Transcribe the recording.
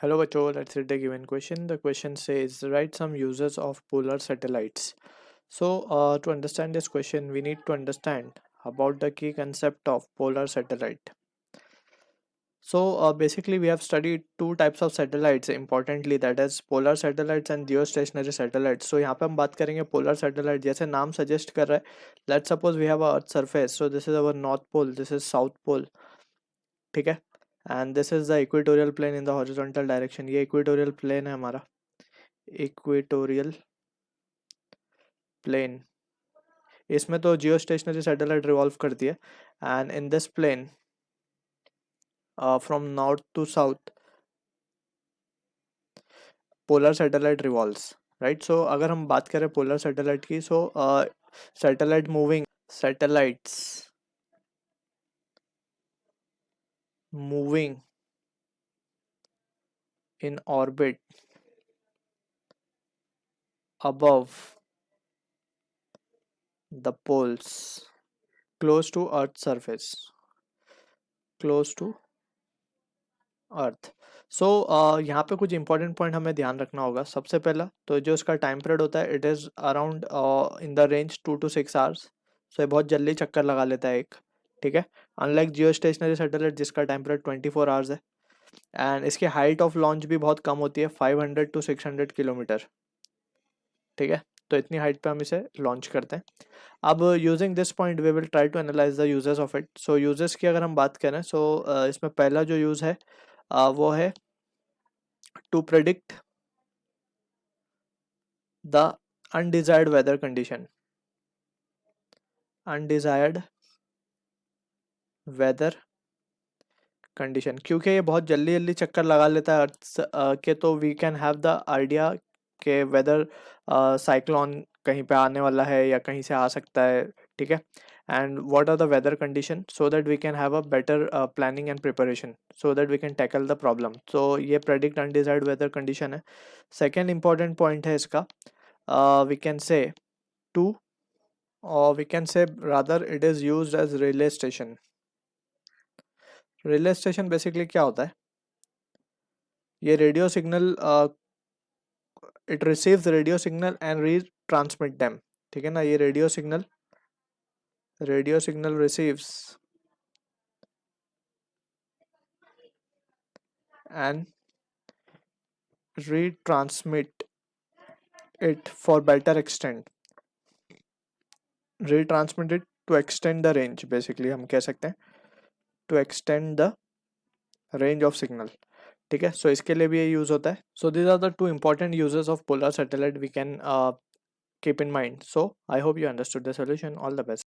Hello बच्चों, let's read the given question. The question says write some uses of polar satellites. To understand this question, we need to understand about the key concept of polar satellite. Basically, we have studied two types of satellites importantly, that is polar satellites and geostationary satellites. So यहाँ पे हम बात करेंगे polar satellite. जैसे नाम suggest कर रहा है, let's suppose we have a Earth surface. So this is our north pole, this is south pole. ठीक है, and this is the equatorial plane in the horizontal direction. ये इक्वेटोरियल प्लेन है हमारा, इक्वेटोरियल प्लेन. इसमें तो जियो stationery satellite revolve करती है, and in this plane from north to south polar satellite revolves, right. So अगर हम बात करें पोलर सैटेलाइट की, so satellite moving satellites moving in orbit above the poles close to earth's surface, close to अर्थ. यहाँ पे कुछ important point हमें ध्यान रखना होगा. सबसे पहला तो जो इसका टाइम पीरियड होता है, it is around in the range 2 to 6 hours. So ये बहुत जल्दी चक्कर लगा लेता है एक, ठीक है. अनलाइक जियो स्टेशनरी सैटेलाइट जिसका टाइम पीरियड 24 आवर्स है, एंड इसकी हाइट ऑफ लॉन्च भी बहुत कम होती है, 500 to 600 किलोमीटर, ठीक है. तो इतनी हाइट पे हम इसे लॉन्च करते हैं. अब using this point we will try to analyse the uses of it. So uses की अगर हम बात करें, इसमें पहला जो यूज़ है वो है to predict the undesired weather condition, undesired weather condition. क्योंकि ये बहुत जल्दी जल्दी चक्कर लगा लेता है अर्थ के, तो we can have the idea के वेदर साइक्लोन कहीं पे आने वाला है या कहीं से आ सकता है, ठीक है. And what are the weather condition, so that we can have a better planning and preparation, so that we can tackle the problem. तो ये प्रेडिक्ट अनडिजायर्ड वेदर कंडीशन है. सेकेंड इंपॉर्टेंट पॉइंट है इसका, we can say to, or we can say rather it is used as relay station. relay station basically क्या होता है, ये radio signal, it receives radio signal and retransmit them, ठीक है ना. ये radio signal receives and retransmit it for better extent, retransmit it to extend the range, basically हम कह सकते हैं to extend the range of signal, ठीक है. सो इसके लिए भी ये यूज होता है. So these are the two important uses of polar satellite we can keep in mind. So I hope you understood the solution. All the best.